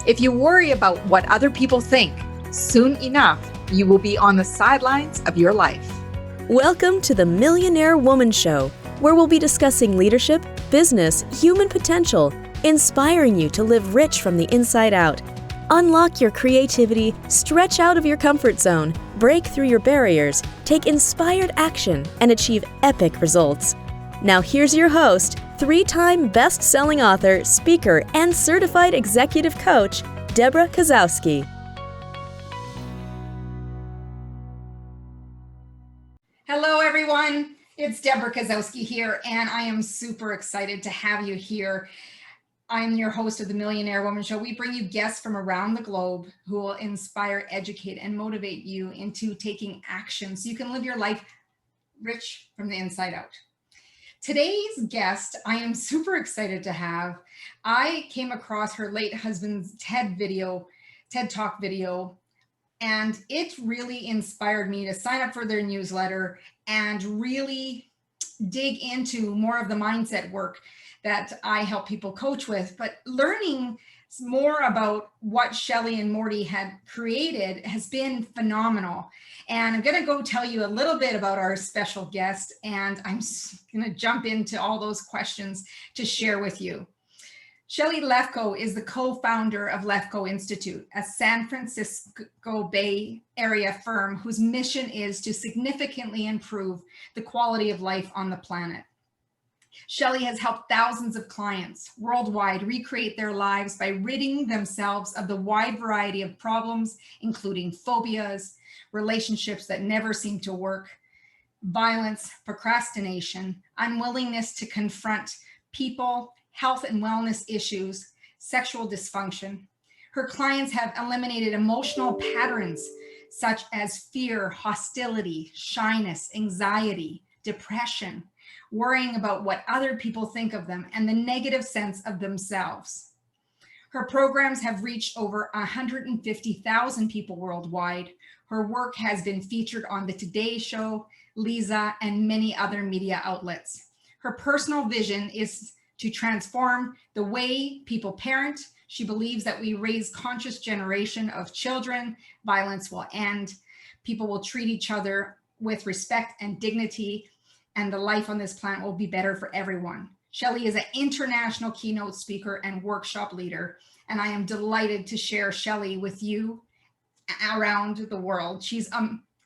If you worry about what other people think, soon enough, you will be on the sidelines of your life. Welcome to the Millionaire Woman Show, where we'll be discussing leadership, business, human potential, inspiring you to live rich from the inside out. Unlock your creativity, stretch out of your comfort zone, break through your barriers, take inspired action, and achieve epic results. Now here's your host, three-time best-selling author, speaker, and certified executive coach, Debra Kasowski. Hello, everyone. It's Debra Kasowski here, and I am super excited to have you here. I'm your host of the Millionaire Woman Show. We bring you guests from around the globe who will inspire, educate, and motivate you into taking action so you can live your life rich from the inside out. Today's guest, I am super excited to have. I came across her late husband's TED Talk video, and it really inspired me to sign up for their newsletter and really dig into more of the mindset work that I help people coach with. But learning more about what Shelly and Morty had created has been phenomenal. And I'm going to go tell you a little bit about our special guest, and I'm going to jump into all those questions to share with you. Shelly Lefkoe is the co-founder of Lefkoe Institute, a San Francisco Bay Area firm whose mission is to significantly improve the quality of life on the planet. Shelly has helped thousands of clients worldwide recreate their lives by ridding themselves of the wide variety of problems, including phobias, relationships that never seem to work, violence, procrastination, unwillingness to confront people, health and wellness issues, sexual dysfunction. Her clients have eliminated emotional patterns such as fear, hostility, shyness, anxiety, depression, worrying about what other people think of them, and the negative sense of themselves. Her programs have reached over 150,000 people worldwide. Her work has been featured on The Today Show, Lisa, and many other media outlets. Her personal vision is to transform the way people parent. She believes that we raise conscious generation of children, violence will end, people will treat each other with respect and dignity, and the life on this planet will be better for everyone. Shelly is an international keynote speaker and workshop leader, and I am delighted to share Shelly with you around the world. She's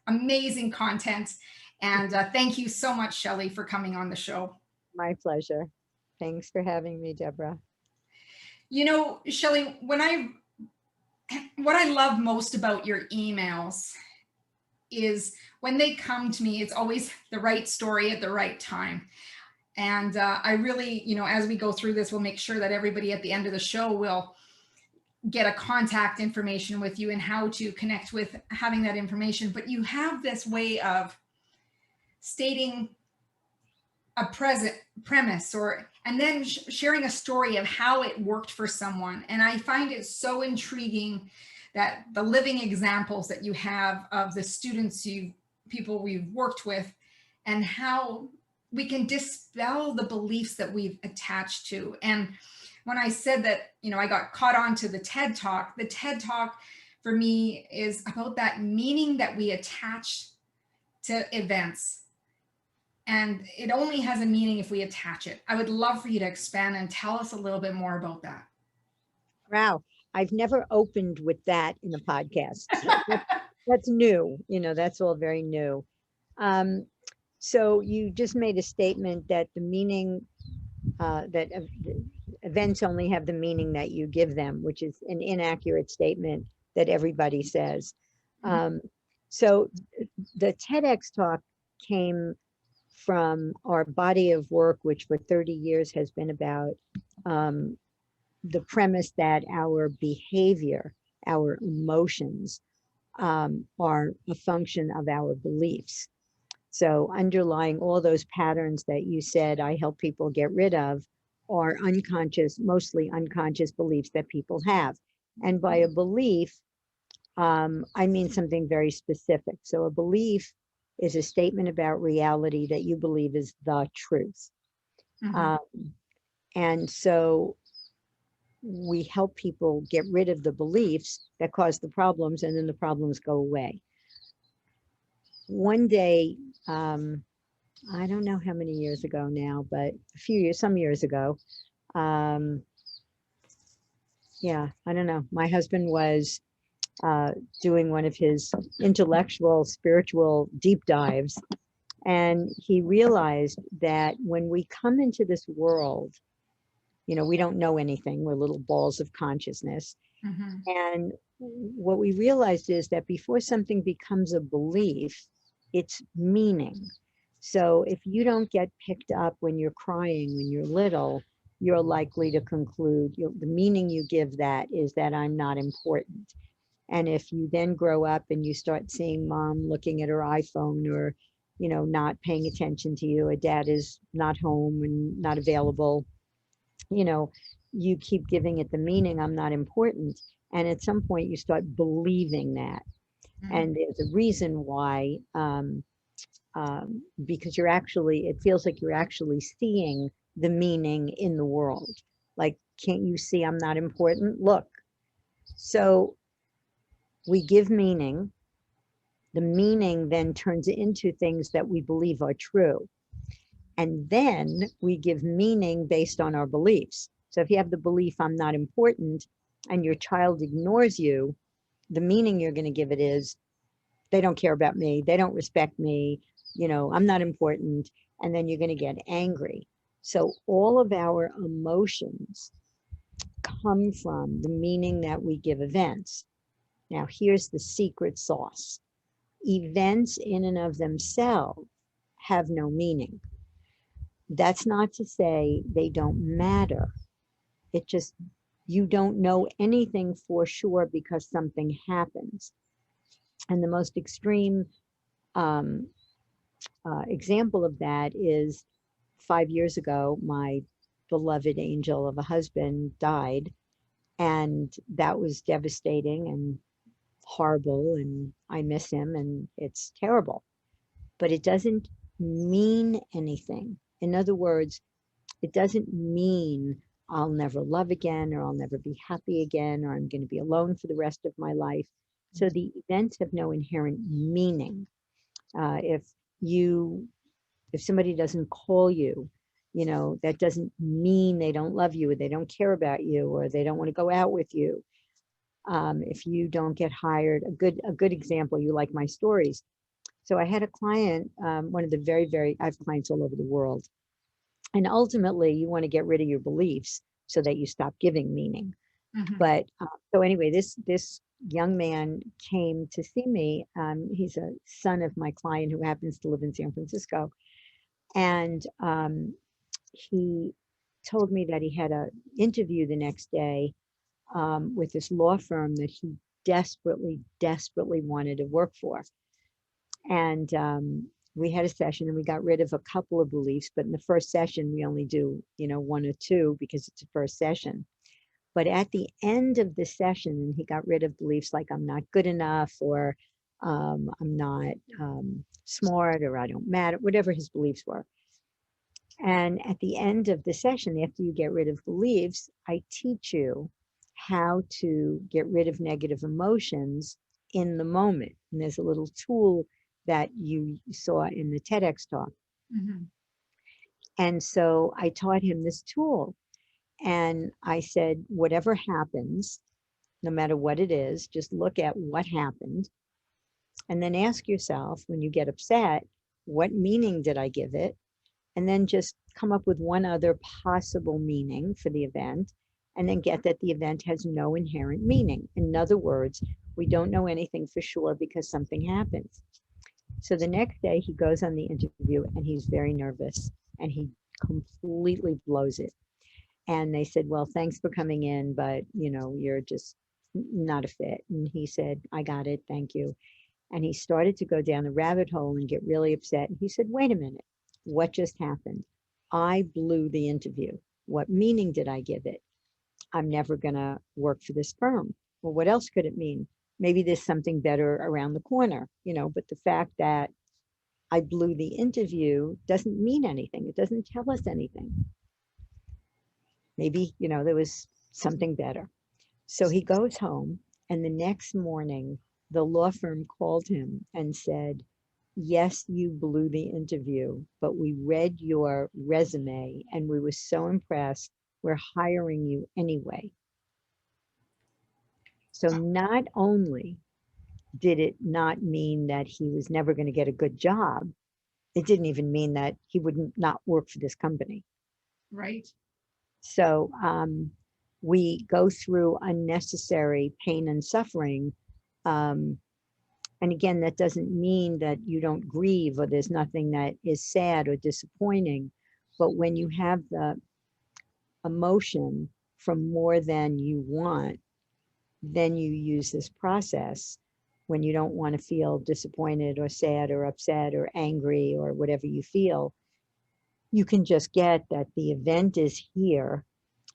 amazing content, and thank you so much, Shelly, for coming on the show. My pleasure. Thanks for having me, Debra. You know, Shelly, what I love most about your emails is when they come to me, it's always the right story at the right time. And I really, as we go through this, we'll make sure that everybody at the end of the show will get a contact information with you and how to connect with having that information. But you have this way of stating a premise and then sharing a story of how it worked for someone. And I find it so intriguing that the living examples that you have of the students people we've worked with, and how we can dispel the beliefs that we've attached to. And when I said that, I got caught on to the TED Talk for me is about that meaning that we attach to events. And it only has a meaning if we attach it. I would love for you to expand and tell us a little bit more about that. Wow. I've never opened with that in a podcast. That's new. That's all very new. So you just made a statement that the meaning, that events only have the meaning that you give them, which is an inaccurate statement that everybody says. So the TEDx talk came from our body of work, which for 30 years has been about the premise that our behavior, our emotions, are a function of our beliefs. So underlying all those patterns that you said I help people get rid of are mostly unconscious beliefs that people have. And by a belief, I mean something very specific. So a belief is a statement about reality that you believe is the truth. And so we help people get rid of the beliefs that cause the problems, and then the problems go away. One day, I don't know how many years ago now, but some years ago, yeah, I don't know. My husband was doing one of his intellectual, spiritual deep dives, and he realized that when we come into this world, we don't know anything. We're little balls of consciousness. Mhm. And what we realized is that before something becomes a belief, it's meaning. So if you don't get picked up when you're crying, when you're little, you're likely to conclude the meaning you give that is that I'm not important. And if you then grow up and you start seeing mom looking at her iPhone, or, not paying attention to you, or dad is not home and not available, you keep giving it the meaning, I'm not important. And at some point you start believing that. Mhm. And there's a reason why, because it feels like you're actually seeing the meaning in the world. Like, can't you see I'm not important? Look. So we give meaning. The meaning then turns into things that we believe are true. And then we give meaning based on our beliefs. So if you have the belief I'm not important and your child ignores you, the meaning you're going to give it is they don't care about me, they don't respect me, I'm not important. And then you're going to get angry. So all of our emotions come from the meaning that we give events. Now, here's the secret sauce. Events in and of themselves have no meaning. That's not to say they don't matter. It just, you don't know anything for sure because something happens. And the most extreme example of that is 5 years ago, my beloved angel of a husband died. And that was devastating and horrible. And I miss him and it's terrible. But it doesn't mean anything. In other words, it doesn't mean I'll never love again, or I'll never be happy again, or I'm going to be alone for the rest of my life. So the events have no inherent meaning. If somebody doesn't call you, that doesn't mean they don't love you, or they don't care about you, or they don't want to go out with you. If you don't get hired, a good example, you like my stories. So I had a client, one of the I have clients all over the world. And ultimately, you want to get rid of your beliefs so that you stop giving meaning. Mhm. But so anyway, this young man came to see me. He's a son of my client who happens to live in San Francisco. And he told me that he had an interview the next day with this law firm that he desperately, desperately wanted to work for. And we had a session and we got rid of a couple of beliefs, but in the first session, we only do, one or two because it's a first session. But at the end of the session, he got rid of beliefs like I'm not good enough, or I'm not smart, or I don't matter, whatever his beliefs were. And at the end of the session, after you get rid of beliefs, I teach you how to get rid of negative emotions in the moment. And there's a little tool that you saw in the TEDx talk. Mhm. And so I taught him this tool. And I said, whatever happens, no matter what it is, just look at what happened. And then ask yourself, when you get upset, what meaning did I give it? And then just come up with one other possible meaning for the event, and then get that the event has no inherent meaning. In other words, we don't know anything for sure because something happens. So the next day he goes on the interview and he's very nervous and he completely blows it. And they said, well, thanks for coming in, but you're just not a fit. And he said, I got it. Thank you. And he started to go down the rabbit hole and get really upset. And he said, wait a minute, what just happened? I blew the interview. What meaning did I give it? I'm never going to work for this firm. Well, what else could it mean? Maybe there's something better around the corner, but the fact that I blew the interview doesn't mean anything. It doesn't tell us anything. Maybe, there was something better. So he goes home, and the next morning, the law firm called him and said, yes, you blew the interview, but we read your resume and we were so impressed, we're hiring you anyway. So not only did it not mean that he was never going to get a good job, it didn't even mean that he would not work for this company. Right. So we go through unnecessary pain and suffering. And again, that doesn't mean that you don't grieve or there's nothing that is sad or disappointing. But when you have the emotion from more than you want, then you use this process when you don't want to feel disappointed or sad or upset or angry or whatever you feel. You can just get that the event is here.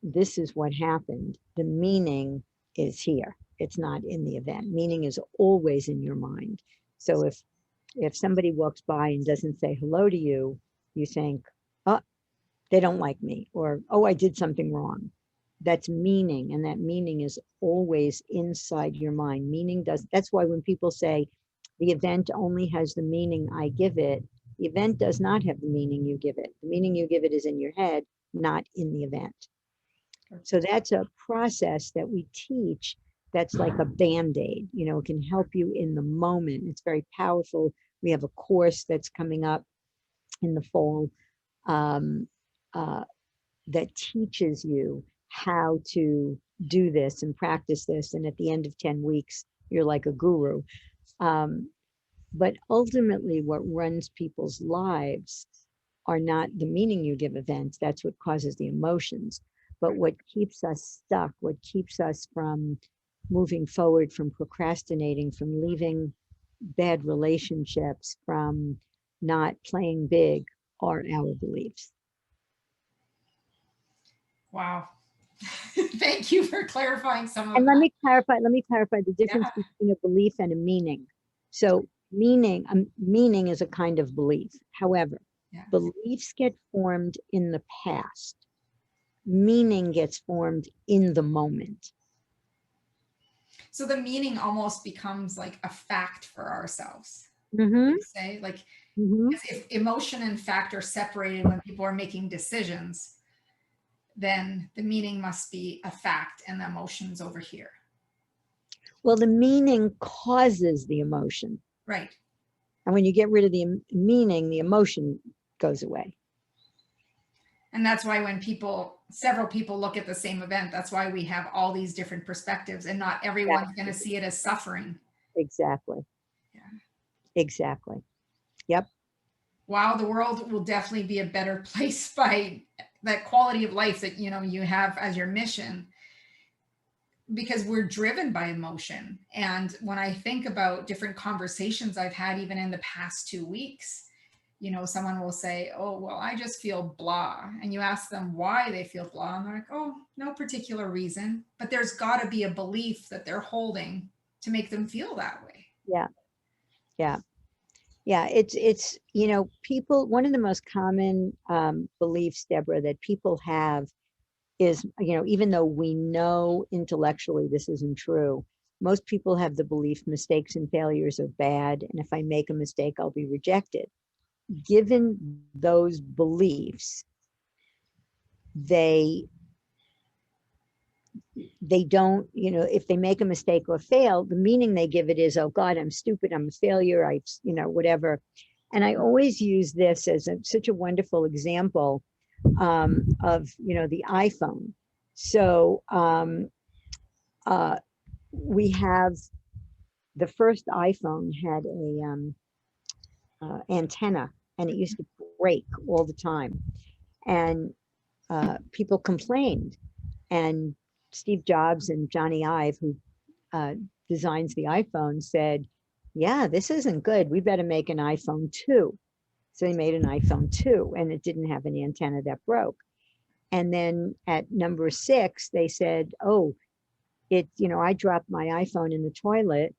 This is what happened. The meaning is here. It's not in the event. Meaning is always in your mind. So if somebody walks by and doesn't say hello to you, you think, oh, they don't like me, or, oh, I did something wrong. That's meaning, and that meaning is always inside your mind. That's why when people say the event only has the meaning I give it, the event does not have the meaning you give it. The meaning you give it is in your head, not in the event. So that's a process that we teach that's like a Band-Aid. It can help you in the moment. It's very powerful. We have a course that's coming up in the fall that teaches you how to do this and practice this. And at the end of 10 weeks, you're like a guru. But ultimately, what runs people's lives are not the meaning you give events. That's what causes the emotions. But what keeps us stuck, what keeps us from moving forward, from procrastinating, from leaving bad relationships, from not playing big, are our beliefs. Wow. Thank you for clarifying some of And that. let me clarify the difference between a belief and a meaning. So meaning is a kind of belief. However, beliefs get formed in the past. Meaning gets formed in the moment. So the meaning almost becomes like a fact for ourselves. Mm-hmm. Say, like, Mm-hmm. if emotion and fact are separated when people are making decisions, then the meaning must be a fact and the emotion's over here. Well, the meaning causes the emotion. Right. And when you get rid of the meaning, the emotion goes away. And that's why when several people look at the same event, that's why we have all these different perspectives, and not everyone's going to see it as suffering. Exactly. Yeah. Exactly. Yep. Wow, the world will definitely be a better place by that quality of life that you have as your mission, because we're driven by emotion. And when I think about different conversations I've had even in the past 2 weeks, someone will say, oh, well, I just feel blah. And you ask them why they feel blah. And they're like, oh, no particular reason. But there's got to be a belief that they're holding to make them feel that way. Yeah. Yeah. Yeah. It's people, one of the most common beliefs, Debra, that people have is, even though we know intellectually this isn't true, most people have the belief mistakes and failures are bad. And if I make a mistake, I'll be rejected. Given those beliefs, they don't, if they make a mistake or fail, the meaning they give it is, oh God, I'm stupid, I'm a failure, whatever. And I always use this as such a wonderful example of, the iPhone. So we have, the first iPhone had a antenna, and it used to break all the time. And people complained. And Steve Jobs and Johnny Ive, who designs the iPhone, said, yeah, this isn't good. We better make an iPhone 2. So they made an iPhone 2, and it didn't have an antenna that broke. And then at number 6, they said, oh, I dropped my iPhone in the toilet,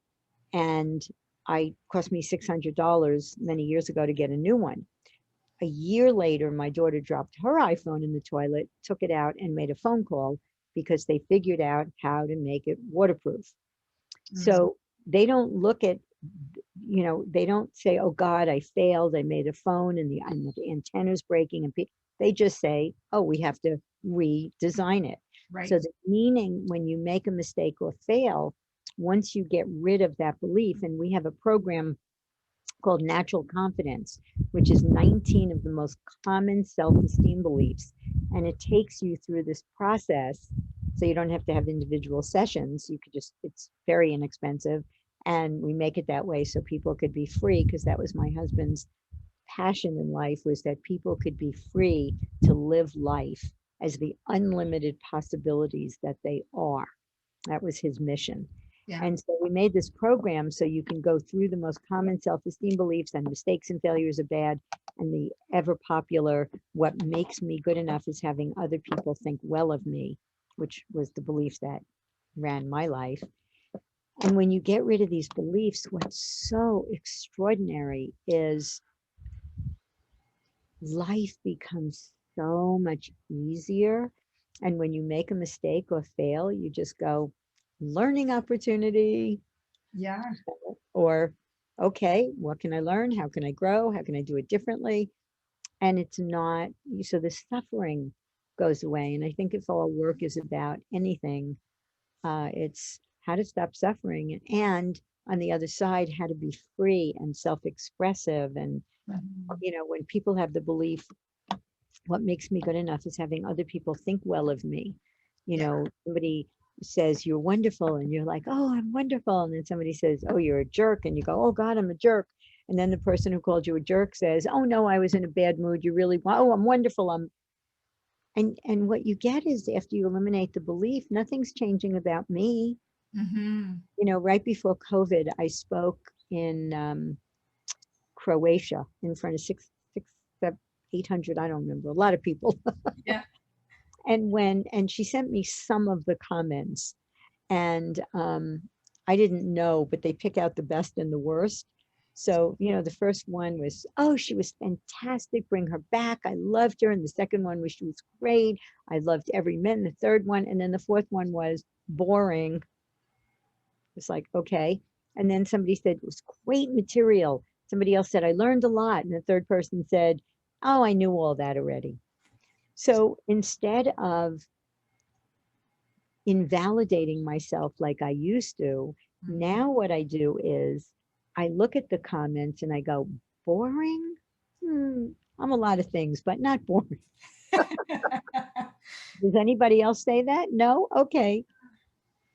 and it cost me $600 many years ago to get a new one. A year later, my daughter dropped her iPhone in the toilet, took it out, and made a phone call. because they figured out how to make it waterproof. Mhm. So they don't look at, they don't say, oh God, I failed. I made a phone and the antenna's breaking. And they just say, oh, we have to redesign it. Right. So the meaning when you make a mistake or fail, once you get rid of that belief, and we have a program called Natural Confidence, which is 19 of the most common self-esteem beliefs. And it takes you through this process. So you don't have to have individual sessions. You could just, it's very inexpensive. And we make it that way so people could be free, because that was my husband's passion in life, was that people could be free to live life as the unlimited possibilities that they are. That was his mission. Yeah. And so we made this program so you can go through the most common self-esteem beliefs, and mistakes and failures are bad, and the ever popular, what makes me good enough is having other people think well of me, which was the belief that ran my life. And when you get rid of these beliefs, what's so extraordinary is life becomes so much easier. And when you make a mistake or fail, you just go, learning opportunity. Yeah. Or, okay, what can I learn? How can I grow? How can I do it differently? And it's not, so the suffering goes away. And I think if our work is about anything, it's how to stop suffering, and on the other side, how to be free and self-expressive. And, Mhm. when people have the belief, what makes me good enough is having other people think well of me. Somebody says you're wonderful, and you're like, oh, I'm wonderful. And then somebody says, oh, you're a jerk. And you go, oh God, I'm a jerk. And then the person who called you a jerk says, oh no, I was in a bad mood. You really, oh, I'm wonderful. And what you get is, after you eliminate the belief, nothing's changing about me. Mhm. Right before COVID, I spoke in Croatia in front of 800, I don't remember, a lot of people. Yeah. And she sent me some of the comments, and I didn't know, but they pick out the best and the worst. So, the first one was, oh, she was fantastic, bring her back, I loved her. And the second one was, she was great, I loved every minute. And the third one, and then the fourth one was boring. It's like, okay. And then somebody said it was great material. Somebody else said, I learned a lot. And the third person said, oh, I knew all that already. So instead of invalidating myself like I used to, now what I do is I look at the comments and I go, boring? I'm a lot of things, but not boring. Does anybody else say that? No? Okay.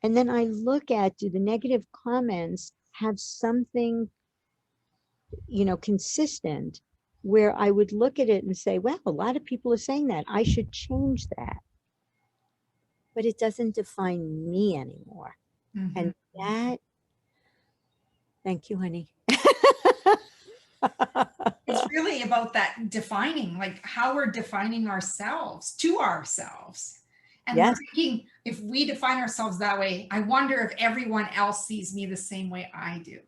And then I look at, do the negative comments have something, consistent, where I would look at it and say, well, a lot of people are saying that. I should change that. But it doesn't define me anymore. Mhm. And that, thank you, honey. It's really about that defining, like how we're defining ourselves to ourselves. And we're Yes. thinking, if we define ourselves that way, I wonder if everyone else sees me the same way I do.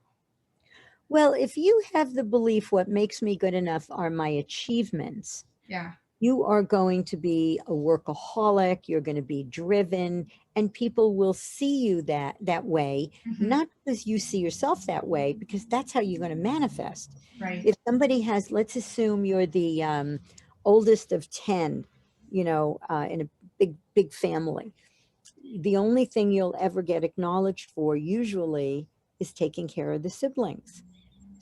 Well, if you have the belief, what makes me good enough are my achievements, Yeah. you are going to be a workaholic, you're going to be driven, and people will see you that way, Mhm. not because you see yourself that way, because that's how you're going to manifest. Right. If somebody has, let's assume you're the oldest of 10, in a big family. The only thing you'll ever get acknowledged for usually is taking care of the siblings.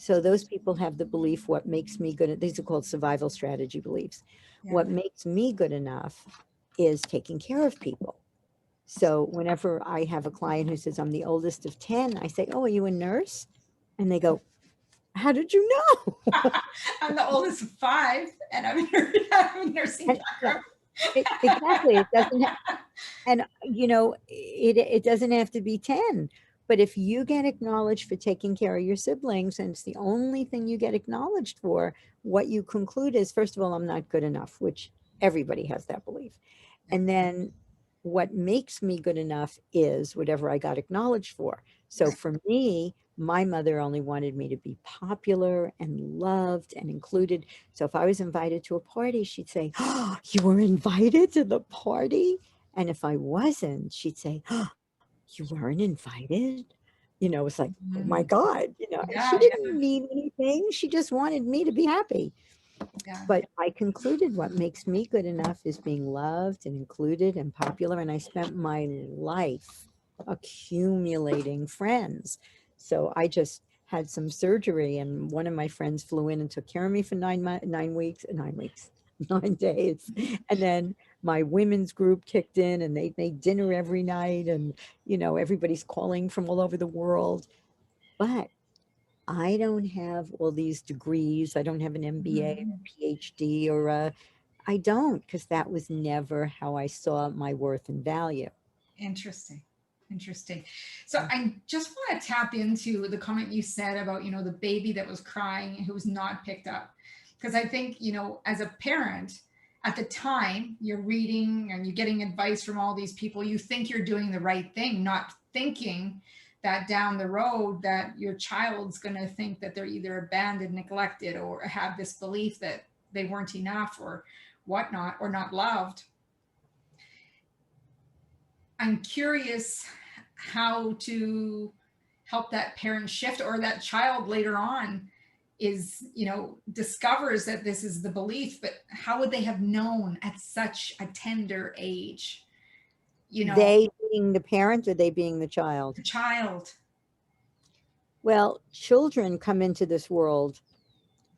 So those people have the belief, what makes me good, these are called survival strategy beliefs. Yeah. What makes me good enough is taking care of people. So whenever I have a client who says, I'm the oldest of 10, I say, oh, are you a nurse? And they go, how did you know? I'm the oldest of 5, and I'm a nursing And, background. exactly. It doesn't and it doesn't have to be 10, but if you get acknowledged for taking care of your siblings, and it's the only thing you get acknowledged for, what you conclude is, first of all, I'm not good enough, which everybody has that belief. And then what makes me good enough is whatever I got acknowledged for. So for me, my mother only wanted me to be popular and loved and included. So if I was invited to a party, she'd say, oh, you were invited to the party? And if I wasn't, she'd say, "Oh, you weren't invited?" It's like, oh my Mm. God, Yeah, she yeah, didn't mean anything. She just wanted me to be happy. yeah. But I concluded what makes me good enough is being loved and included and popular. And I spent my life accumulating friends. So I just had some surgery, and one of my friends flew in and took care of me for 9 weeks, 9 weeks, 9 days. And then my women's group kicked in, and they made dinner every night. And, everybody's calling from all over the world. But I don't have all these degrees. I don't have an MBA or Mhm. PhD I don't, because that was never how I saw my worth and value. Interesting. Interesting. So I just want to tap into the comment you said about, the baby that was crying who was not picked up. Because I think, as a parent, at the time you're reading and you're getting advice from all these people, you think you're doing the right thing, not thinking that down the road that your child's going to think that they're either abandoned, neglected, or have this belief that they weren't enough or whatnot, or not loved. I'm curious how to help that parent shift, or that child later on is, discovers that this is the belief, but how would they have known at such a tender age? They being the parent, or they being the child? The child. Well, children come into this world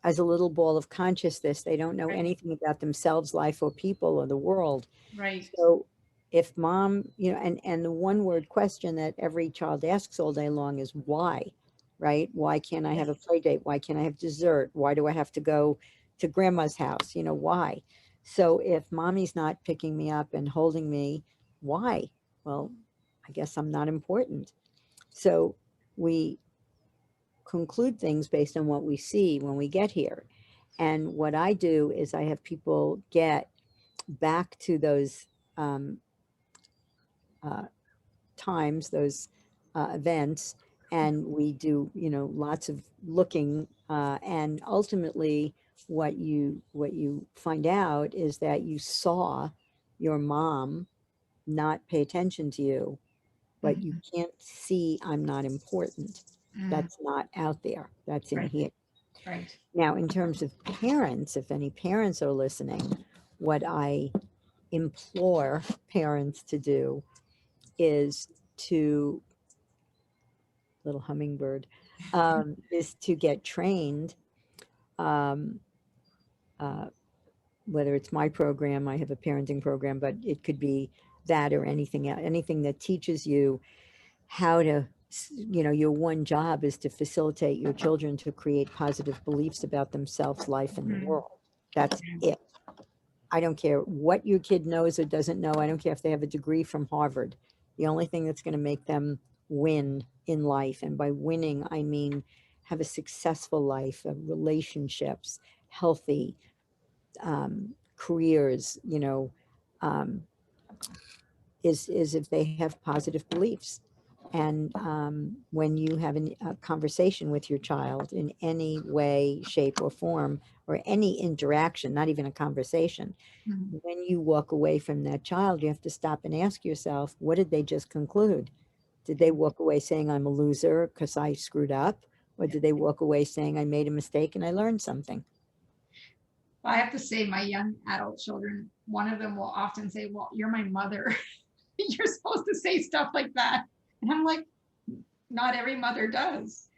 as a little ball of consciousness. They don't know Right, anything about themselves, life, or people, or the world. right. So if mom, and the one word question that every child asks all day long is why, right? Why can't I have a Yes. play date? Why can't I have dessert? Why do I have to go to grandma's house? Why? So if mommy's not picking me up and holding me, why? Well, I guess I'm not important. So we conclude things based on what we see when we get here. And what I do is I have people get back to those um, uh, times, those events, and we do, lots of looking, and ultimately, what you find out is that you saw your mom not pay attention to you, but you Mhm. can't see I'm not important. Mm, That's not out there. That's in right, here. right. Now, in terms of parents, if any parents are listening, what I implore parents to do is to, little hummingbird, is to get trained. Um, uh, Whether it's my program, I have a parenting program, but it could be that or anything that teaches you how to, your one job is to facilitate your children to create positive beliefs about themselves, life, and the Mhm. world. That's it. I don't care what your kid knows or doesn't know. I don't care if they have a degree from Harvard. The only thing that's going to make them win in life, and by winning, I mean have a successful life, relationships, healthy careers, um, is if they have positive beliefs. And when you have a conversation with your child in any way, shape, or form, or any interaction, not even a conversation, Mhm. when you walk away from that child, you have to stop and ask yourself, what did they just conclude? Did they walk away saying I'm a loser because I screwed up? Or Yeah. did they walk away saying I made a mistake and I learned something? Well, I have to say, my young adult children, one of them will often say, "Well, you're my mother." You're supposed to say stuff like that. And I'm like, not every mother does,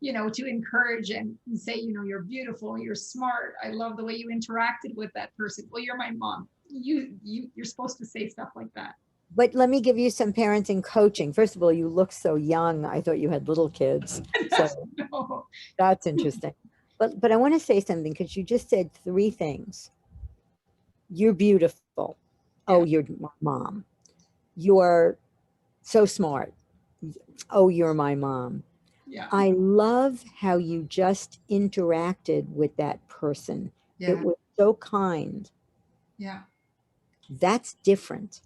to encourage and say, you're beautiful, you're smart. I love the way you interacted with that person. Well, you're my mom. You're supposed to say stuff like that. But let me give you some parenting coaching. First of all, you look so young. I thought you had little kids. So No. that's interesting. But I want to say something because you just said three things. You're beautiful. Oh, Yeah. you're my mom. You're so smart. Oh, you're my mom. Yeah. I love how you just interacted with that person. It Yeah. was so kind. Yeah. That's different,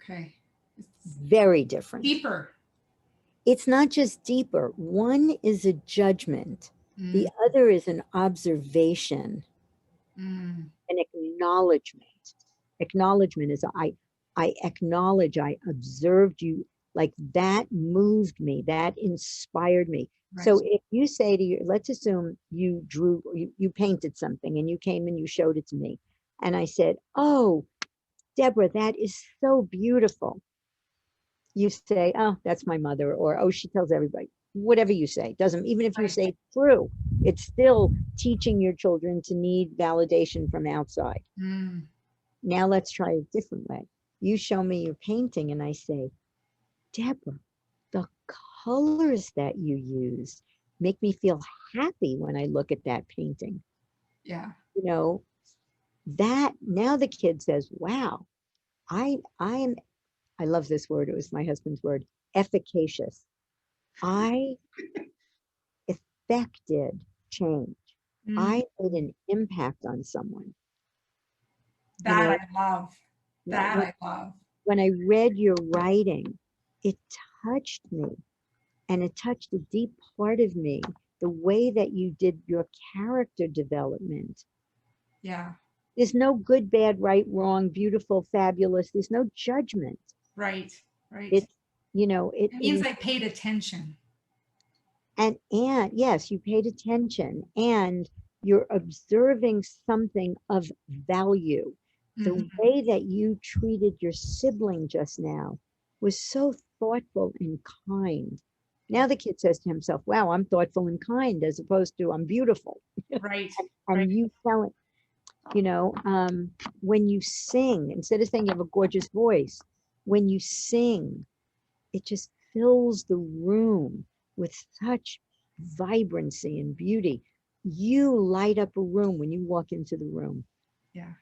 Okay. It's very different. deeper. It's not just deeper. One is a judgment, the Mm, other is an observation, mm, an acknowledgement. Acknowledgement is, I acknowledge, I observed you. Like that moved me, that inspired me. Right. So if you say to you, let's assume you drew, you painted something and you came and you showed it to me. And I said, oh, Debra, that is so beautiful. You say, oh, that's my mother, or oh, she tells everybody. Whatever you say, doesn't, even if you say it's true, it's still teaching your children to need validation from outside. Mm. Now let's try a different way. You show me your painting and I say, Debra, the colors that you use make me feel happy when I look at that painting. Yeah. You know, that now the kid says, wow, I love this word. It was my husband's word, efficacious. I affected change. Mm. I made an impact on someone. That know, I love. That I love. When I read your writing, it touched me, and it touched a deep part of me, the way that you did your character development. Yeah. There's no good, bad, right, wrong, beautiful, fabulous. There's no judgment. Right. Right. It's, you know, It means I paid attention. And yes, you paid attention and you're observing something of value. The Mhm. way that you treated your sibling just now was so thoughtful and kind. Now the kid says to himself, wow, I'm thoughtful and kind, as opposed to I'm beautiful. Right. And Right. you tell it, you know, when you sing, instead of saying you have a gorgeous voice, when you sing, it just fills the room with such vibrancy and beauty. You light up a room when you walk into the room. Yeah.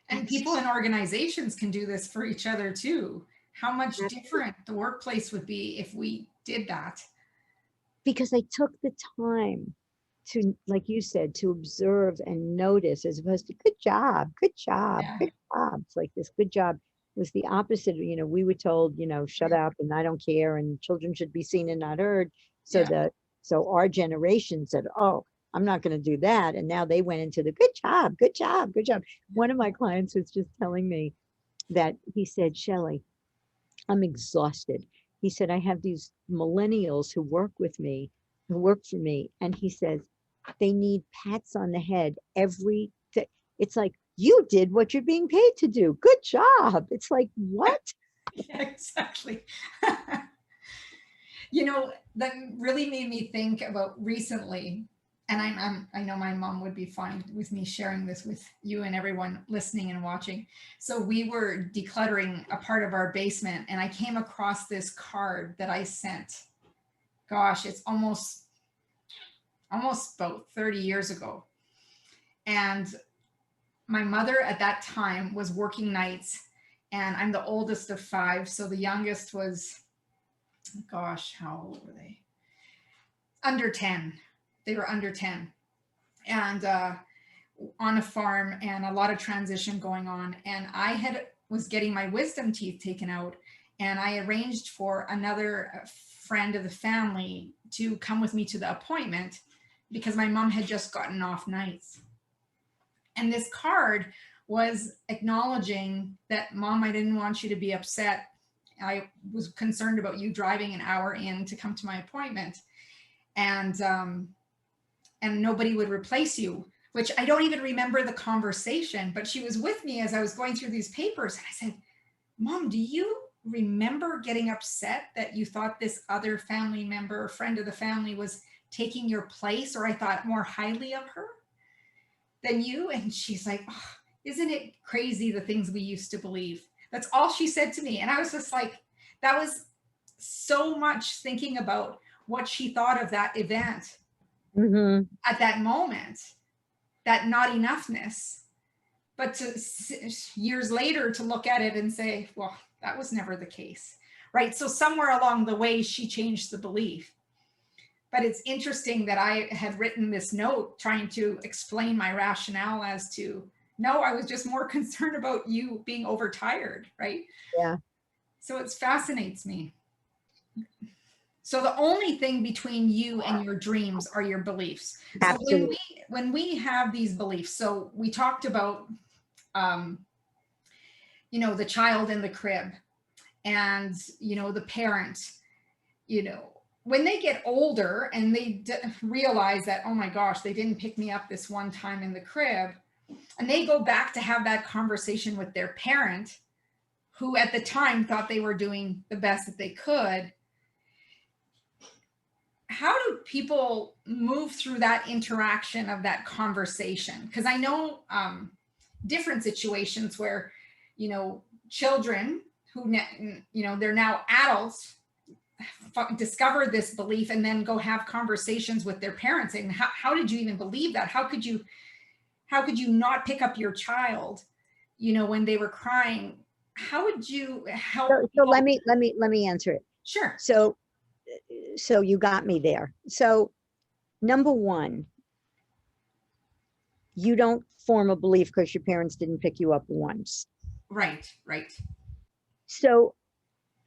And people in organizations can do this for each other too. How much different the workplace would be if we did that. Because I took the time to, like you said, to observe and notice, as opposed to good job, good job, Yeah. good job. It's like this good job was the opposite. You know, we were told, you know, shut up and I don't care, and children should be seen and not heard. So Yeah. so our generation said, oh, I'm not going to do that. And now they went into the good job, good job, good job. One of my clients was just telling me that he said, Shelly, I'm exhausted. He said, I have these millennials who work with me, who work for me. And he says, they need pats on the head every day. It's like, you did what you're being paid to do. Good job. It's like, what? Yeah, exactly. You know, that really made me think about recently, and I know my mom would be fine with me sharing this with you and everyone listening and watching. So we were decluttering a part of our basement, and I came across this card that I sent. Gosh, it's almost about 30 years ago. And my mother at that time was working nights, and I'm the oldest of 5. So the youngest was, gosh, how old were they? Under 10. They were under 10. And on a farm, and a lot of transition going on. And I was getting my wisdom teeth taken out, and I arranged for another friend of the family to come with me to the appointment because my mom had just gotten off nights. And this card was acknowledging that, Mom, I didn't want you to be upset. I was concerned about you driving an hour in to come to my appointment, and nobody would replace you, which I don't even remember the conversation, but she was with me as I was going through these papers. And I said, Mom, do you remember getting upset that you thought this other family member or friend of the family was taking your place, or I thought more highly of her than you? And she's like, oh, isn't it crazy the things we used to believe? That's all she said to me. And I was just like, that was so much thinking about what she thought of that event at that moment, that not enoughness. But years later to look at it and say, well, that was never the case, right? So somewhere along the way, she changed the belief. But it's interesting that I had written this note trying to explain my rationale as to, no, I was just more concerned about you being overtired, right? Yeah. So it fascinates me. So the only thing between you and your dreams are your beliefs. Absolutely. So when we have these beliefs, so we talked about, the child in the crib and, the parent, when they get older and they realize that, oh my gosh, they didn't pick me up this one time in the crib, and they go back to have that conversation with their parent, who at the time thought they were doing the best that they could. How do people move through that interaction of that conversation? Because I know different situations where, children who, they're now adults discover this belief and then go have conversations with their parents. And how did you even believe that? How could you not pick up your child, when they were crying? How would you help? So let me answer it. Sure. So you got me there. So number one, you don't form a belief because your parents didn't pick you up once. Right. So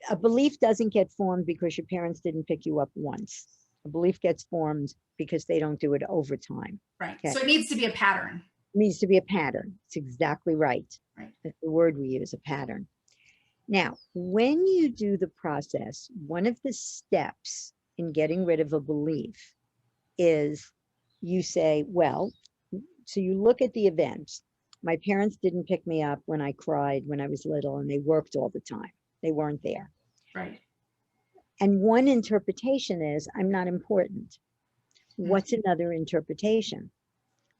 a belief doesn't get formed because your parents didn't pick you up once. A belief gets formed because they don't do it over time. Right. Okay. So it needs to be a pattern. It needs to be a pattern. It's exactly right. Right. That's the word we use, a pattern. Now, when you do the process, one of the steps in getting rid of a belief is you say, well, so you look at the events. My parents didn't pick me up when I cried when I was little, and they worked all the time. They weren't there. Right. And one interpretation is, I'm not important. What's another interpretation?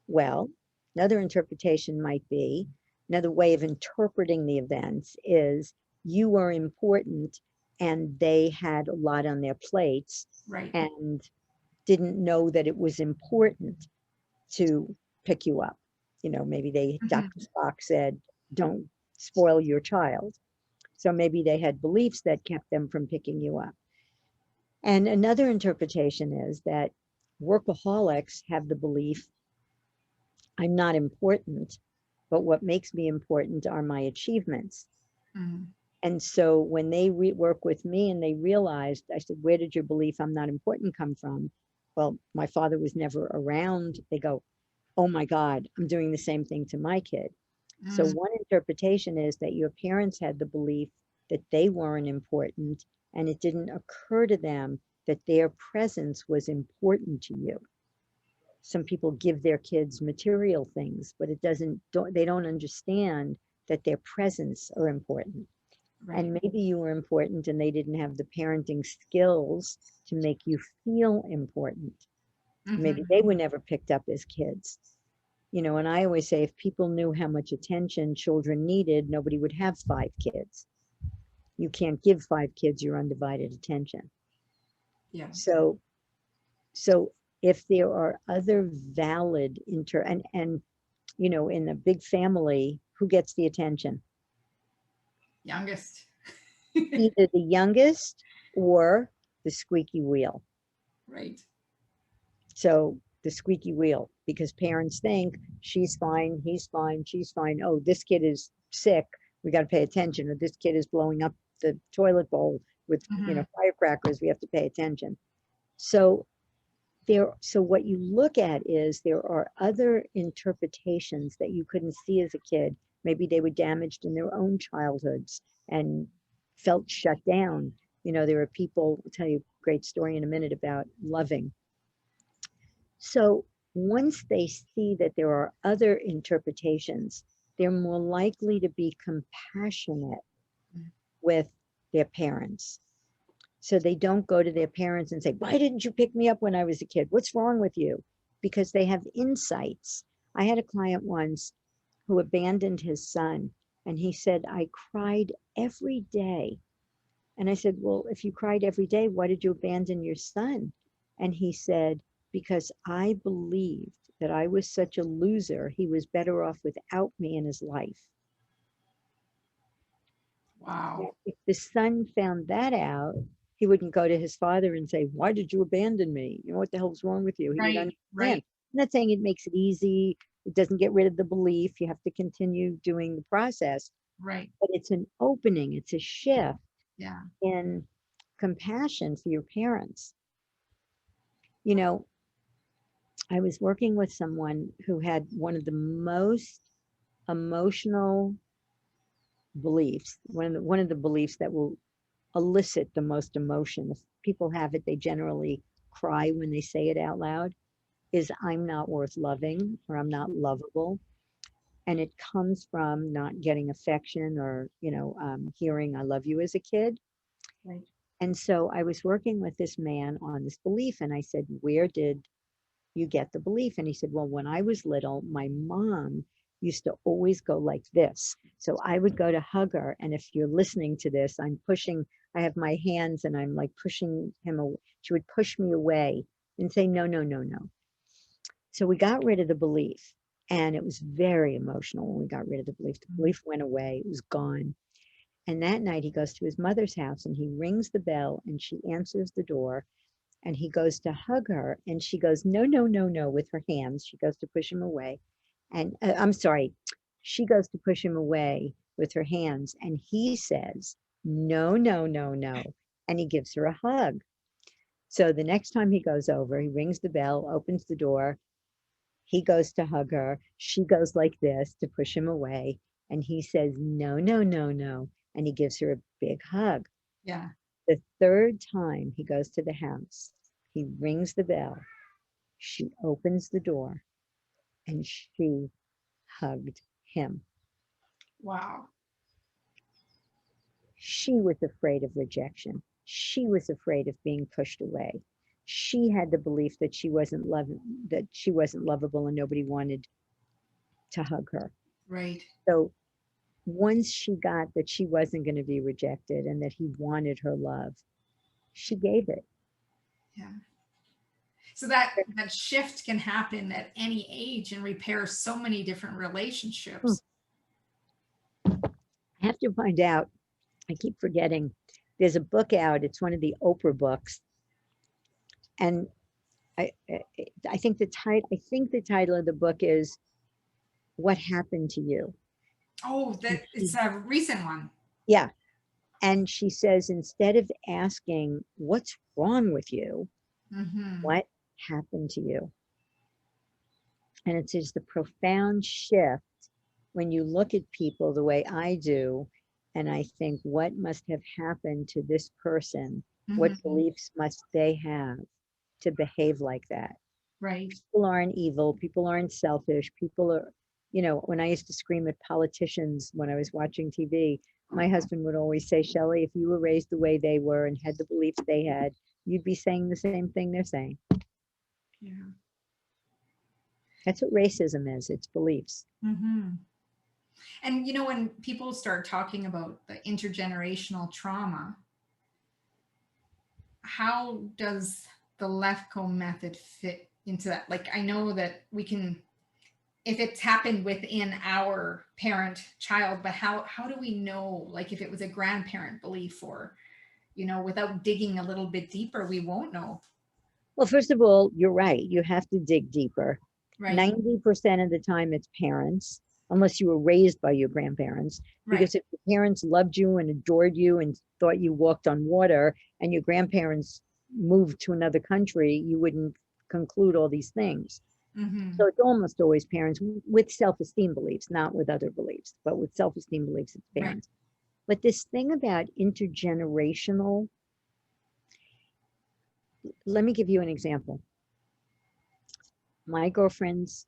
Well, another interpretation might be, another way of interpreting the events is, you were important and they had a lot on their plates, Right. and didn't know that it was important to pick you up. Maybe Dr. Spock said, don't spoil your child. So maybe they had beliefs that kept them from picking you up. And another interpretation is that workaholics have the belief, I'm not important, but what makes me important are my achievements. Mm-hmm. And so when they work with me and they realized, I said, where did your belief I'm not important come from? Well, my father was never around. They go, oh my God, I'm doing the same thing to my kid. Mm-hmm. So one interpretation is that your parents had the belief that they weren't important, and it didn't occur to them that their presence was important to you. Some people give their kids material things, but they don't understand that their presence are important. Right. And maybe you were important and they didn't have the parenting skills to make you feel important. Mm-hmm. Maybe they were never picked up as kids. And I always say, if people knew how much attention children needed, nobody would have 5 kids. You can't give 5 kids your undivided attention. Yeah. So if there are other valid and in a big family, who gets the attention? Youngest. Either the youngest or the squeaky wheel. Right. So the squeaky wheel, because parents think she's fine, he's fine, she's fine. Oh, this kid is sick, we got to pay attention. Or this kid is blowing up the toilet bowl with firecrackers, we have to pay attention. So what you look at is there are other interpretations that you couldn't see as a kid. Maybe they were damaged in their own childhoods and felt shut down. There are people, I'll tell you a great story in a minute about loving. So once they see that there are other interpretations, they're more likely to be compassionate with their parents. So they don't go to their parents and say, why didn't you pick me up when I was a kid? What's wrong with you? Because they have insights. I had a client once who abandoned his son, and he said, I cried every day. And I said, well, if you cried every day, why did you abandon your son? And he said, because I believed that I was such a loser, he was better off without me in his life. Wow. If the son found that out, he wouldn't go to his father and say, why did you abandon me? What the hell's wrong with you? He would understand. Right. I'm not saying it makes it easy. It doesn't get rid of the belief. You have to continue doing the process. Right. But it's an opening. It's a shift Yeah. in compassion for your parents. I was working with someone who had one of the most emotional beliefs, one of the beliefs that will elicit the most emotion. If people have it, they generally cry when they say it out loud, is I'm not worth loving, or I'm not lovable. And it comes from not getting affection, or, hearing I love you as a kid. Right. And so I was working with this man on this belief, and I said, where did you get the belief? And he said, well, when I was little, my mom used to always go like this. So I would go to hug her. And if you're listening to this, I have my hands and I'm like pushing him away. She would push me away and say, no, no, no, no. So we got rid of the belief, and it was very emotional when we got rid of the belief. The belief went away, it was gone. And that night he goes to his mother's house and he rings the bell and she answers the door, and he goes to hug her and she goes, no, no, no, no, with her hands. She goes to push him away. And I'm sorry, she goes to push him away with her hands. And he says, no, no, no, no. And he gives her a hug. So the next time he goes over, he rings the bell, opens the door. He goes to hug her. She goes like this to push him away. And he says, no, no, no, no. And he gives her a big hug. Yeah. The third time he goes to the house, he rings the bell. She opens the door and she hugged him. Wow. She was afraid of rejection. She was afraid of being pushed away. She had the belief that she wasn't lovable and nobody wanted to hug her. Right. So once she got that she wasn't going to be rejected and that he wanted her love, she gave it. Yeah. So that shift can happen at any age and repair so many different relationships. I have to find out. I keep forgetting. There's a book out. It's one of the Oprah books. And I think the title of the book is What Happened to You? Oh, it's a recent one. Yeah. And she says, instead of asking, what's wrong with you? What happened to you? And it's just the profound shift when you look at people the way I do, and I think, what must have happened to this person? What beliefs must they have to behave like that? Right. People aren't evil. People aren't selfish. People are, when I used to scream at politicians when I was watching TV, my husband would always say, Shelly, if you were raised the way they were and had the beliefs they had, you'd be saying the same thing they're saying. Yeah. That's what racism is. It's beliefs. And when people start talking about the intergenerational trauma, how does the Lefkoe method fit into that? Like, I know that we can, if it's happened within our parent-child, but how do we know, like, if it was a grandparent belief, or, without digging a little bit deeper, we won't know. Well, first of all, you're right. You have to dig deeper. Right. 90% of the time it's parents, unless you were raised by your grandparents. Right. Because if your parents loved you and adored you and thought you walked on water, and your grandparents moved to another country, you wouldn't conclude all these things. So it's almost always parents with self-esteem beliefs, not with other beliefs, but with self-esteem beliefs, it's parents. Right. But this thing about intergenerational, let me give you an example. My girlfriend's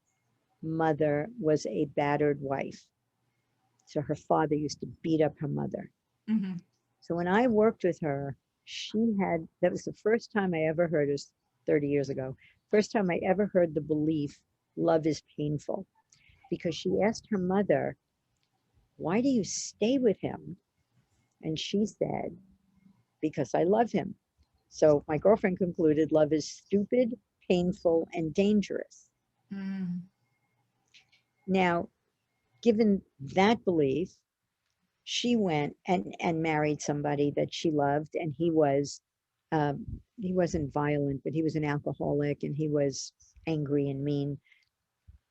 mother was a battered wife. So her father used to beat up her mother. So when I worked with her, that was the first time I ever heard, it was 30 years ago, first time I ever heard the belief, love is painful. Because she asked her mother, why do you stay with him? And she said, because I love him. So my girlfriend concluded love is stupid, painful, and dangerous. Now, given that belief, she went and married somebody that she loved, and he wasn't violent, but he was an alcoholic, and he was angry and mean.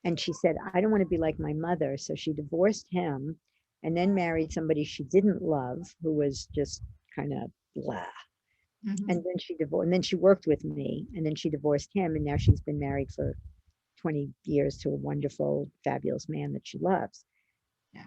And she said, I don't want to be like my mother. So she divorced him and then married somebody she didn't love, who was just kind of blah. And then she divorced, and then she worked with me, and then she divorced him, and now she's been married for 20 years to a wonderful, fabulous man that she loves. Yeah.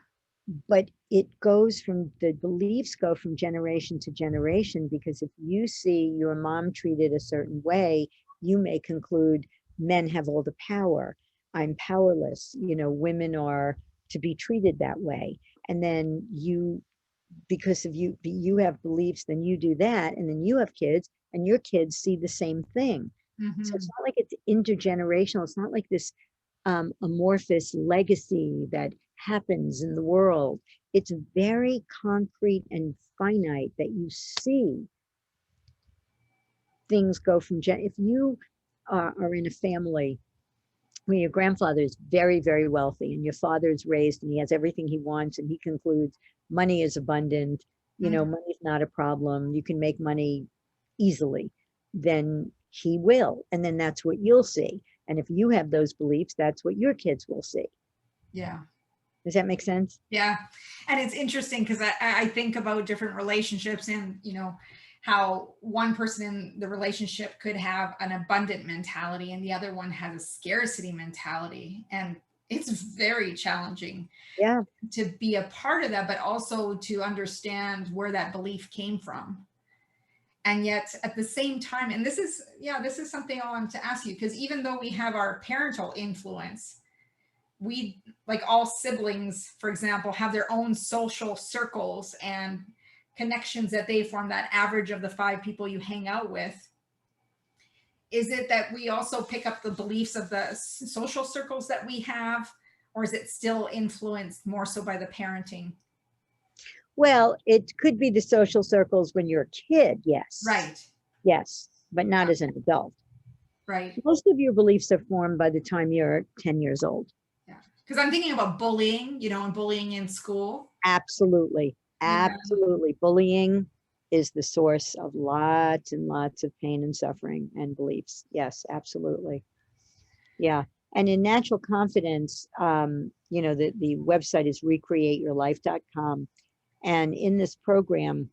but it goes from, the beliefs go from generation to generation, because if you see your mom treated a certain way, you may conclude men have all the power. I'm powerless. Women are to be treated that way. And then because of you have beliefs, then you do that. And then you have kids and your kids see the same thing. So it's not like it's intergenerational. It's not like this amorphous legacy that happens in the world. It's very concrete and finite, that you see things go from if you are in a family where your grandfather is very, very wealthy and your father is raised and he has everything he wants, and he concludes money is abundant, money's not a problem, you can make money easily, then he will. And then that's what you'll see. And if you have those beliefs, that's what your kids will see. Yeah. Does that make sense? Yeah. And it's interesting because I think about different relationships, and, how one person in the relationship could have an abundant mentality and the other one has a scarcity mentality. And it's very challenging to be a part of that, but also to understand where that belief came from. And yet at the same time, and this is something I wanted to ask you, because even though we have our parental influence, we, like all siblings, for example, have their own social circles and connections that they form, that average of the 5 people you hang out with. Is it that we also pick up the beliefs of the social circles that we have, or is it still influenced more so by the parenting? Well, it could be the social circles when you're a kid, yes. Right. Yes, but not as an adult. Right. Most of your beliefs are formed by the time you're 10 years old. Yeah. Because I'm thinking about bullying, and bullying in school. Absolutely. Absolutely. Bullying is the source of lots and lots of pain and suffering and beliefs. Yes, absolutely. Yeah. And in natural confidence, the website is recreateyourlife.com. And in this program,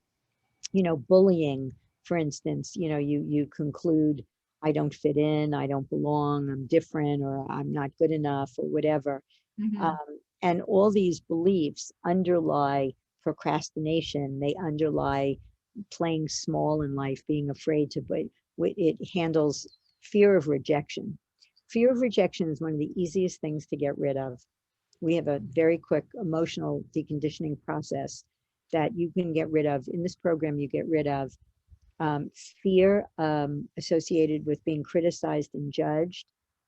bullying, for instance, you conclude, I don't fit in, I don't belong, I'm different, or I'm not good enough, or whatever. And all these beliefs underlie procrastination. They underlie playing small in life, being afraid to, but it handles fear of rejection. Fear of rejection is one of the easiest things to get rid of. We have a very quick emotional deconditioning process that you can get rid of. In this program, you get rid of fear associated with being criticized and judged,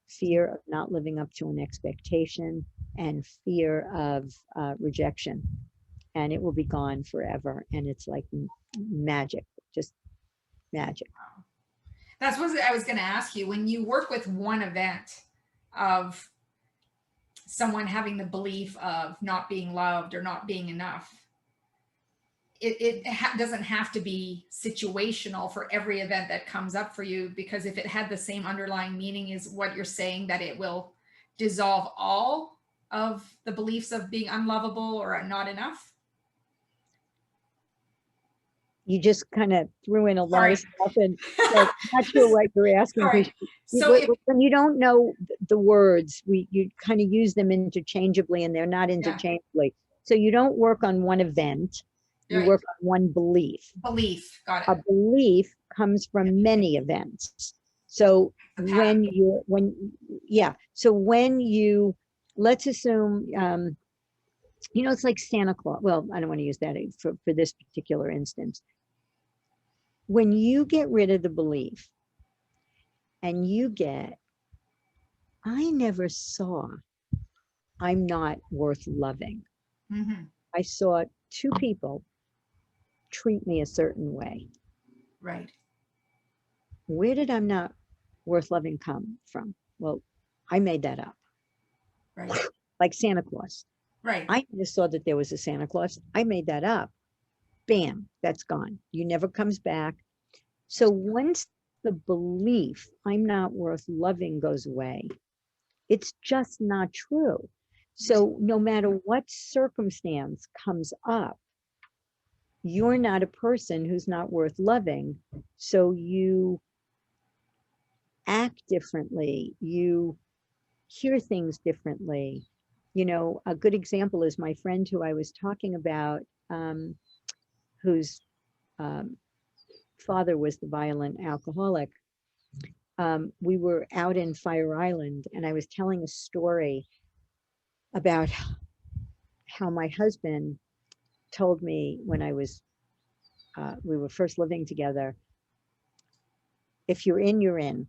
fear of not living up to an expectation, and fear of rejection. And it will be gone forever. And it's like magic, just magic. That's what I was going to ask you. When you work with one event of someone having the belief of not being loved or not being enough, it doesn't have to be situational for every event that comes up for you, because if it had the same underlying meaning, is what you're saying, that it will dissolve all of the beliefs of being unlovable or not enough? You just kind of threw in a lot of stuff, and so I'm not sure what you're asking. So when you don't know the words, you kind of use them interchangeably, and they're not interchangeably. Yeah. So you don't work on one event, you work on one belief. Belief, got it. A belief comes from many events. So when you, let's assume, it's like Santa Claus. Well, I don't want to use that for this particular instance. When you get rid of the belief and you get, I never saw I'm not worth loving. I saw 2 people treat me a certain way. Right. Where did I'm not worth loving come from? Well, I made that up. Right. Like Santa Claus. Right. I just saw that there was a Santa Claus. I made that up. Bam, that's gone. You never comes back. So once the belief I'm not worth loving goes away, it's just not true. So no matter what circumstance comes up, you're not a person who's not worth loving. So you act differently, you hear things differently, You know, a good example is my friend who I was talking about, whose um, father was the violent alcoholic. We were out in Fire Island, and I was telling a story about how my husband told me when we were first living together, if you're in, you're in.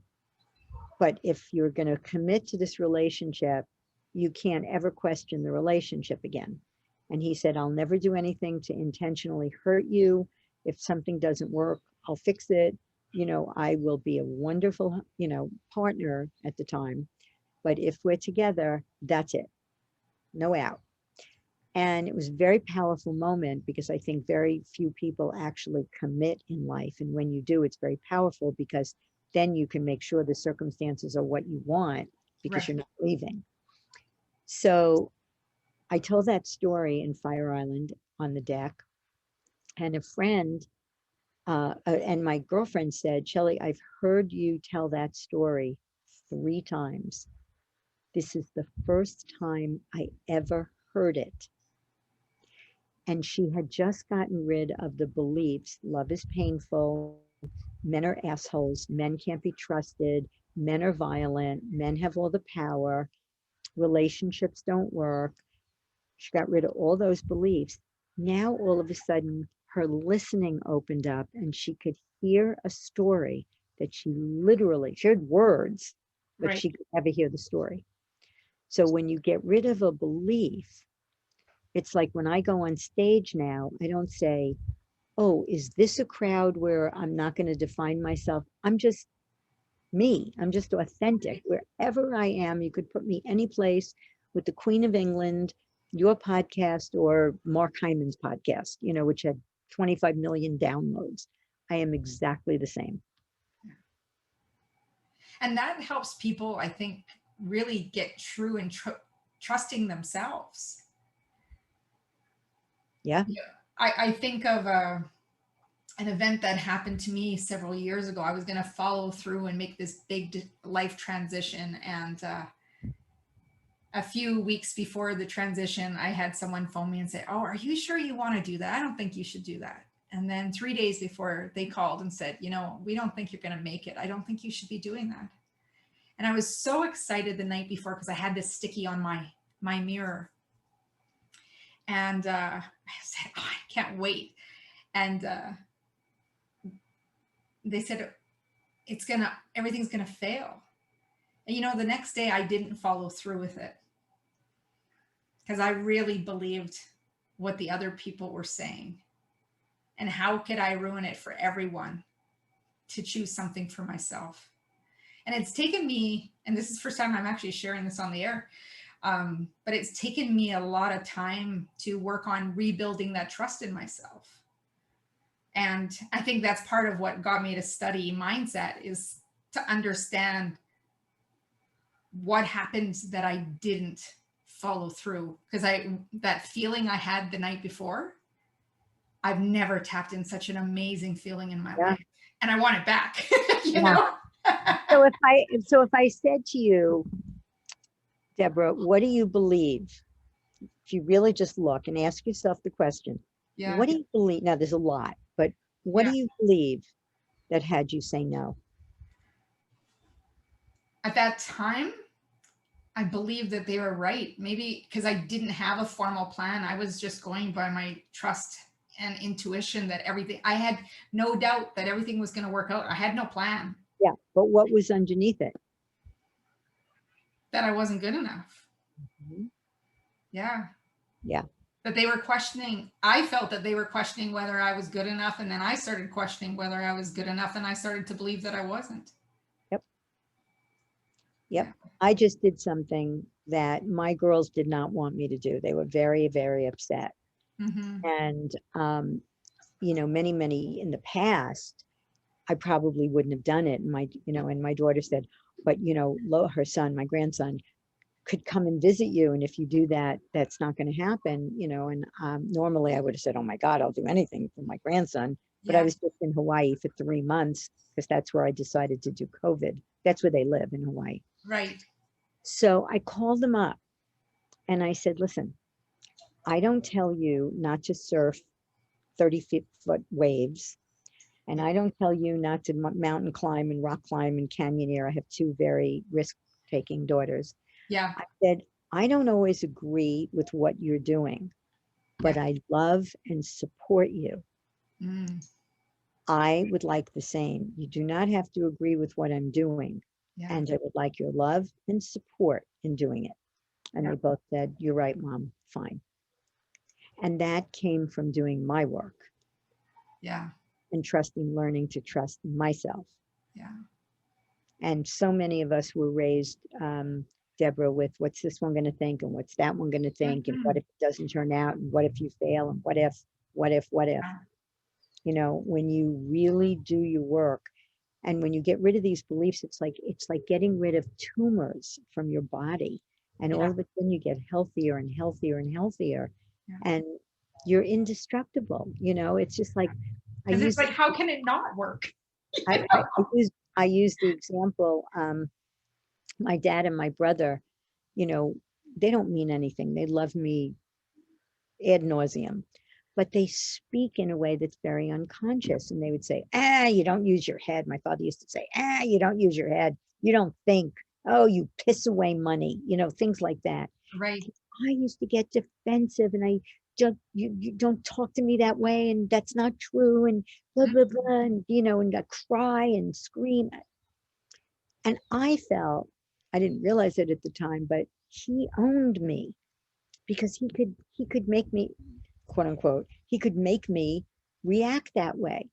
But if you're going to commit to this relationship, you can't ever question the relationship again. And he said, I'll never do anything to intentionally hurt you. If something doesn't work, I'll fix it. You know, I will be a wonderful, partner at the time. But if we're together, that's it. No out. And it was a very powerful moment because I think very few people actually commit in life. And when you do, it's very powerful because then you can make sure the circumstances are what you want because Right. you're not leaving. So I told that story in Fire Island on the deck, and a friend and my girlfriend said, Shelly, I've heard you tell that story 3 times. This is the first time I ever heard it. And she had just gotten rid of the beliefs, love is painful, men are assholes, men can't be trusted, men are violent, men have all the power, relationships don't work. She got rid of all those beliefs. Now, all of a sudden, her listening opened up and she could hear a story that she heard words, but Right. she could never hear the story. So when you get rid of a belief, it's like when I go on stage now, I don't say, oh, is this a crowd where I'm not going to define myself? I'm just me. I'm just authentic. Wherever I am, you could put me any place with the Queen of England, your podcast, or Mark Hyman's podcast, which had 25 million downloads. I am exactly the same. And that helps people, I think, really get true and trusting themselves. Yeah. I think of an event that happened to me several years ago. I was going to follow through and make this big life transition. And a few weeks before the transition, I had someone phone me and say, oh, are you sure you want to do that? I don't think you should do that. And then 3 days before, they called and said, we don't think you're going to make it. I don't think you should be doing that. And I was so excited the night before because I had this sticky on my mirror. And I said, oh, I can't wait. And they said, everything's going to fail. And the next day I didn't follow through with it because I really believed what the other people were saying. And how could I ruin it for everyone to choose something for myself? And it's taken me, and this is the first time I'm actually sharing this on the air, but it's taken me a lot of time to work on rebuilding that trust in myself. And I think that's part of what got me to study mindset, is to understand what happened that I didn't follow through. Because that feeling I had the night before, I've never tapped in such an amazing feeling in my life. And I want it back, you know? So if I said to you, Debra, what do you believe? If you really just look and ask yourself the question, what do you believe? Now there's a lot, but what do you believe that had you say no? At that time, I believed that they were right. Maybe because I didn't have a formal plan. I was just going by my trust and intuition that I had no doubt that everything was going to work out. I had no plan. Yeah, but what was underneath it? That I wasn't good enough. Mm-hmm. Yeah. Yeah. That they were questioning. I felt that they were questioning whether I was good enough. And then I started questioning whether I was good enough. And I started to believe that I wasn't. Yep. Yeah. I just did something that my girls did not want me to do. They were very, very upset. Mm-hmm. And, many in the past, I probably wouldn't have done it. And my daughter said, but, her son, my grandson, could come and visit you. And if you do that, that's not going to happen, and normally I would have said, oh my God, I'll do anything for my grandson. But I was just in Hawaii for 3 months because that's where I decided to do COVID. That's where they live, in Hawaii. Right. So I called them up And I said, listen, I don't tell you not to surf 30-foot waves. And I don't tell you not to mountain climb and rock climb and canyoneer. I have two very risk-taking daughters. Yeah. I said, I don't always agree with what you're doing, but Yeah. I love and support you. Mm. I would like the same. You do not have to agree with what I'm doing. Yeah. And I would like your love and support in doing it. And Yeah. they both said, you're right, Mom, fine. And that came from doing my work Yeah. and learning to trust myself. Yeah. And so many of us were raised, Deborah, with what's this one going to think and what's that one going to think and what if it doesn't turn out and what if you fail and what if. Yeah. You know, when you really do your work and when you get rid of these beliefs, it's like getting rid of tumors from your body. And all Yeah. of a sudden you get healthier and healthier and healthier. Yeah. And you're indestructible. You know, it's just like Because it's like, how can it not work? I use the example, my dad and my brother, you know, they don't mean anything. They love me ad nauseum, but they speak in a way that's very unconscious. And they would say, you don't use your head. My father used to say, you don't use your head. You don't think. Oh, you piss away money, you know, things like that. Right. I used to get defensive and I just, you don't talk to me that way. And that's not true. And blah, blah, blah. And, you know, and I cry and scream. And I felt, I didn't realize it at the time, but he owned me because he could make me, quote unquote, he could make me react that way.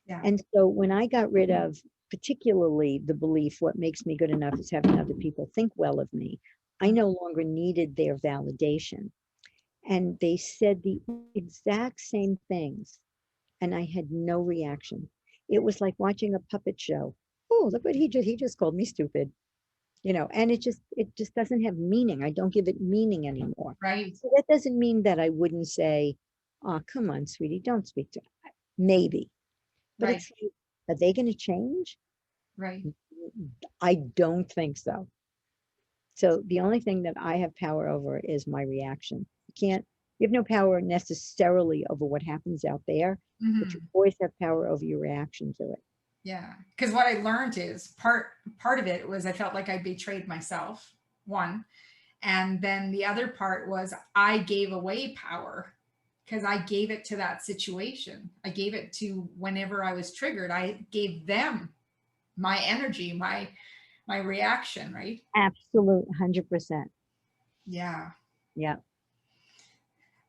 Yeah. And so when I got rid of particularly the belief, what makes me good enough is having other people think well of me, I no longer needed their validation. And they said the exact same things. And I had no reaction. It was like watching a puppet show. Oh, look what he just called me stupid. You know, and it just doesn't have meaning. I don't give it meaning anymore. Right. So that doesn't mean that I wouldn't say, oh, come on, sweetie, don't speak to me. Maybe. But Right. it's like, are they going to change? Right. I don't think so. So the only thing that I have power over is my reaction. You have no power necessarily over what happens out there, but you always have power over your reaction to it. Yeah. Because what I learned is part of it was I felt like I betrayed myself, one. And then the other part was I gave away power because I gave it to that situation. I gave it to whenever I was triggered, I gave them my energy, my reaction, right? Absolute 100%. Yeah. Yeah.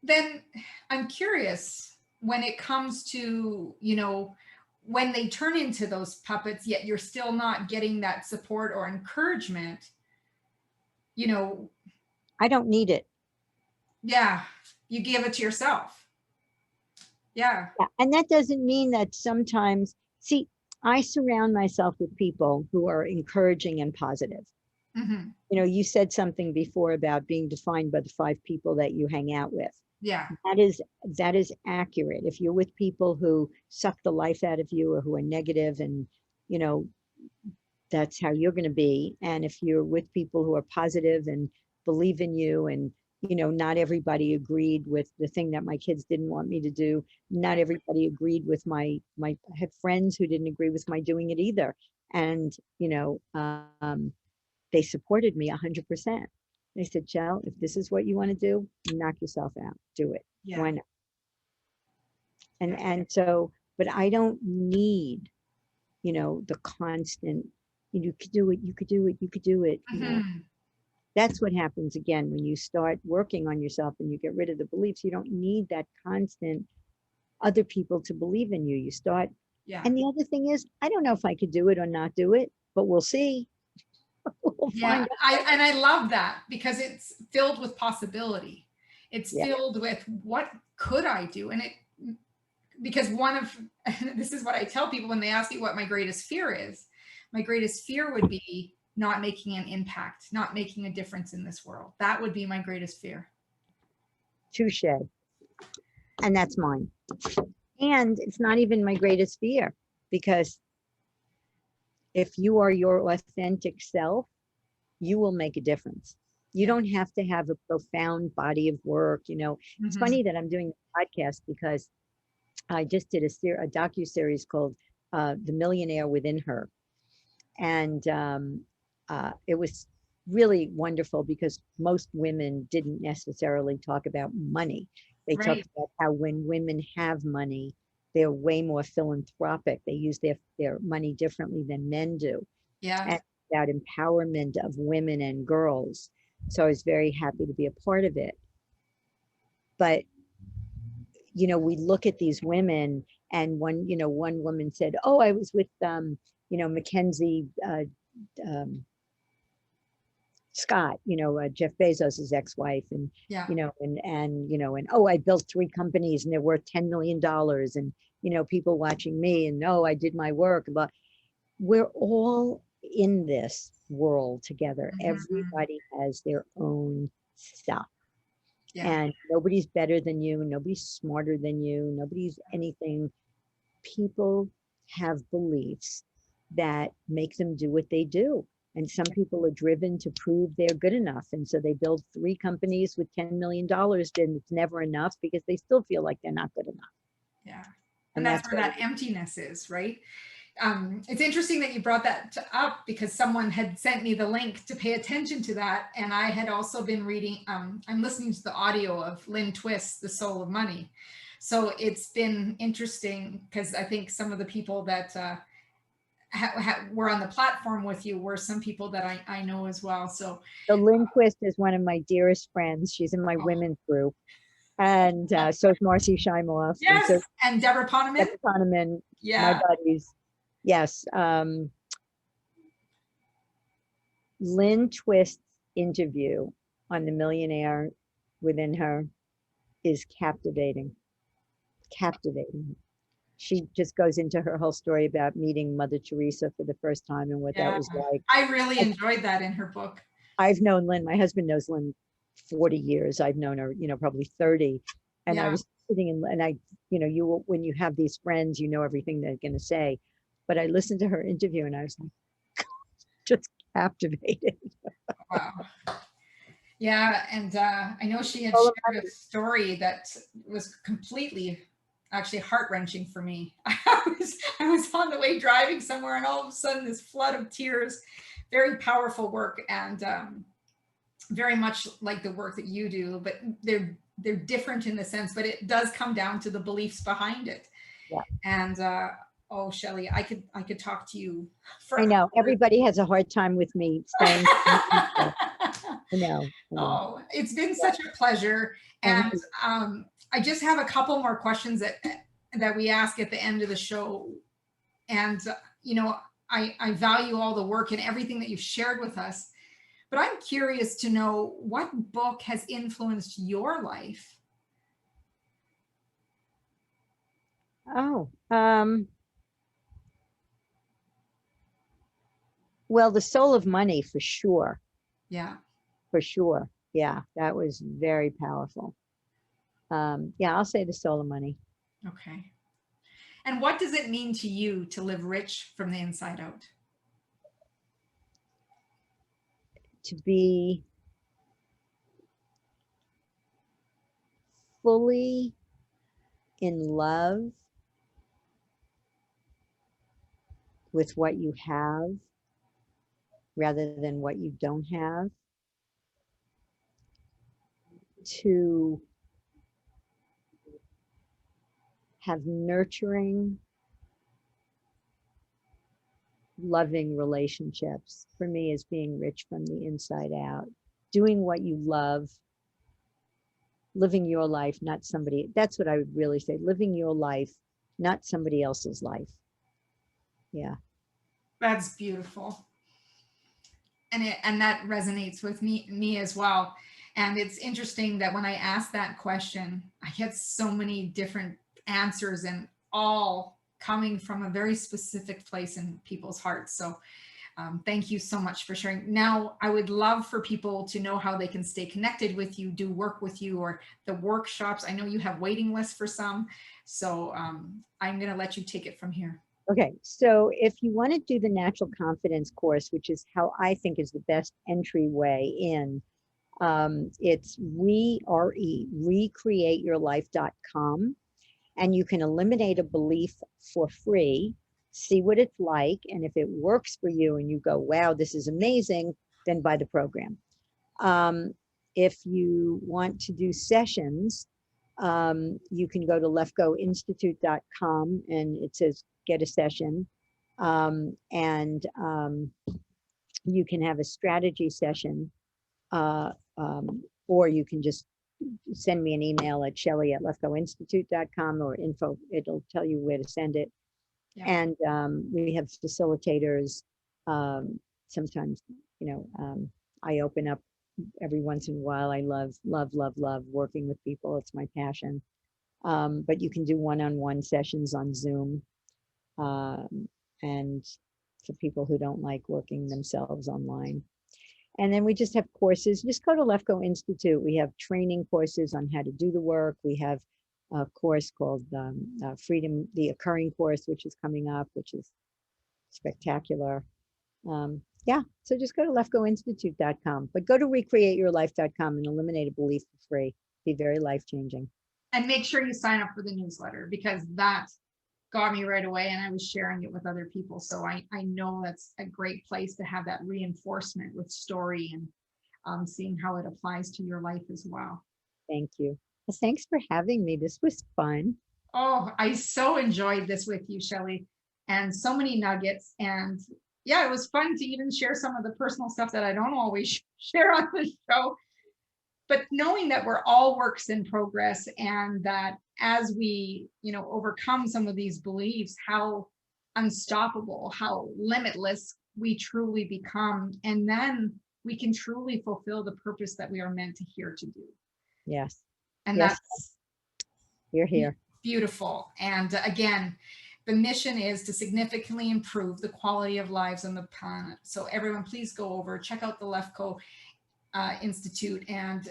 Then I'm curious when it comes to, you know, when they turn into those puppets, yet you're still not getting that support or encouragement, you know. I don't need it. Yeah. You give it to yourself. Yeah. And that doesn't mean that sometimes, see, I surround myself with people who are encouraging and positive. Mm-hmm. You know, you said something before about being defined by the 5 people that you hang out with. Yeah. That is accurate. If you're with people who suck the life out of you or who are negative, and, you know, that's how you're going to be. And if you're with people who are positive and believe in you, and, you know, not everybody agreed with the thing that my kids didn't want me to do. Not everybody agreed with I had friends who didn't agree with my doing it either. And, you know, they supported me 100%. They said, Shell, if this is what you want to do, knock yourself out, do it. Yeah. Why not? And so, but I don't need, you know, the constant, you could do it, you could do it, you could do it. You know, that's what happens again when you start working on yourself and you get rid of the beliefs. You don't need that constant other people to believe in you. You start. Yeah. And the other thing is, I don't know if I could do it or not do it, but we'll see. We'll Yeah. I love that because it's filled with possibility. It's filled with what could I do? And because this is what I tell people when they ask me what my greatest fear is. My greatest fear would be not making an impact, not making a difference in this world. That would be my greatest fear. Touche. And that's mine. And it's not even my greatest fear, because if you are your authentic self, you will make a difference. You don't have to have a profound body of work. It's funny that I'm doing a podcast because I just did a docu-series called The Millionaire Within Her. And it was really wonderful because most women didn't necessarily talk about money. They Right. talked about how when women have money, they're way more philanthropic. They use their money differently than men do. Yeah. And about empowerment of women and girls. So I was very happy to be a part of it. But, we look at these women, and one woman said, oh, I was with, Mackenzie Scott, Jeff Bezos' ex-wife, and, Yeah. and oh, I built 3 companies and they're worth $10 million, and, people watching me, and no, I did my work. But we're all in this world together. Mhm. Everybody has their own stuff. Yeah. And nobody's better than you. Nobody's smarter than you. Nobody's anything. People have beliefs that make them do what they do. And some people are driven to prove they're good enough. And so they build 3 companies with $10 million, and it's never enough because they still feel like they're not good enough. Yeah. And And that's where what that emptiness is, right? It's interesting that you brought that up because someone had sent me the link to pay attention to that. And I had also been reading, I'm listening to the audio of Lynn Twist's The Soul of Money. So it's been interesting because I think some of the people that were on the platform with you were some people that I know as well. So Lynn Twist is one of my dearest friends. She's in my women's group. And so is Marcy Shimoff. yes, And so and Debra Kasowski. Kasowski, Yeah. my buddies. Yes. Lynn Twist's interview on The Millionaire Within Her is captivating. Captivating. She just goes into her whole story about meeting Mother Teresa for the first time and what that was like. I really enjoyed that in her book. I've known Lynn. My husband knows Lynn 40 years. I've known her, probably 30. And I was sitting and I, when you have these friends, you know everything they're going to say. But I listened to her interview and I was like, just captivated. Wow. Yeah. And I know she had shared a story that was completely actually heart-wrenching for me. I was on the way driving somewhere and all of a sudden this flood of tears, very powerful work, and very much like the work that you do, but they're different in the sense, but it does come down to the beliefs behind it. Yeah. And oh, Shelly, I could talk to you for I know everybody has a hard time with me saying I know. Oh, it's been such a pleasure. And I just have a couple more questions that we ask at the end of the show. And, I value all the work and everything that you've shared with us, but I'm curious to know what book has influenced your life? Oh, well, The Soul of Money, for sure. Yeah. For sure. Yeah, that was very powerful. Yeah, I'll say The Soul of Money. Okay. And what does it mean to you to live rich from the inside out? To be fully in love with what you have rather than what you don't have. To have nurturing, loving relationships, for me, is being rich from the inside out. Doing what you love, living your life, not somebody. That's what I would really say. Living your life, not somebody else's life. Yeah. That's beautiful. And that resonates with me as well. And it's interesting that when I ask that question, I get so many different answers and all coming from a very specific place in people's hearts. So thank you so much for sharing. Now, I would love for people to know how they can stay connected with you, do work with you, or the workshops. I know you have waiting lists for some. So I'm going to let you take it from here. Okay, so if you want to do the Natural Confidence course, which is how I think is the best entryway in, It's recreateyourlife.com, and you can eliminate a belief for free, see what it's like, and if it works for you and you go, wow, this is amazing, then buy the program. If you want to do sessions, you can go to lefkoeinstitute.com, and it says get a session. You can have a strategy session, or you can just send me an email at shelly@lefkoinstitute.com, or info, it'll tell you where to send it. Yeah. And we have facilitators. Sometimes, I open up every once in a while. I love working with people. It's my passion. But you can do one-on-one sessions on Zoom. And for people who don't like working themselves online. And then we just have courses. Just go to Lefkoe Institute. We have training courses on how to do the work. We have a course called Freedom, the Occurring course, which is coming up, which is spectacular. So just go to lefkoeinstitute.com, but go to recreateyourlife.com and eliminate a belief for free. Be very life-changing. And make sure you sign up for the newsletter, because that got me right away, and I was sharing it with other people. So I know that's a great place to have that reinforcement with story and seeing how it applies to your life as well. Thank you. Well, thanks for having me. This was fun. Oh, I so enjoyed this with you, Shelly, and so many nuggets. And yeah, it was fun to even share some of the personal stuff that I don't always share on the show. But knowing that we're all works in progress, and that as we, overcome some of these beliefs, how unstoppable, how limitless we truly become. And then we can truly fulfill the purpose that we are meant to here to do. Yes. And Yes. that's You're here. Beautiful. And again, the mission is to significantly improve the quality of lives on the planet. So everyone, please go over, check out the Lefkoe Institute, and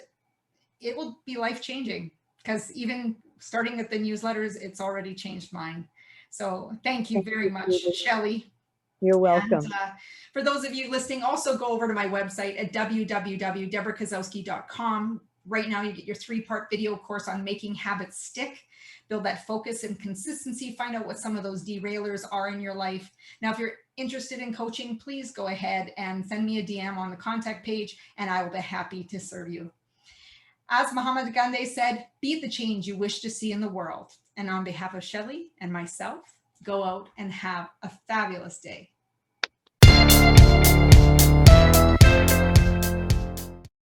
it will be life-changing, because even starting at the newsletters, it's already changed mine. So thank you very much, Shelly. You're welcome. And for those of you listening, also go over to my website at www.debrakasowski.com. Right now, you get your 3-part video course on making habits stick, build that focus and consistency, find out what some of those derailers are in your life. Now, if you're interested in coaching, please go ahead and send me a DM on the contact page, and I will be happy to serve you. As Mahatma Gandhi said, be the change you wish to see in the world. And on behalf of Shelly and myself, go out and have a fabulous day.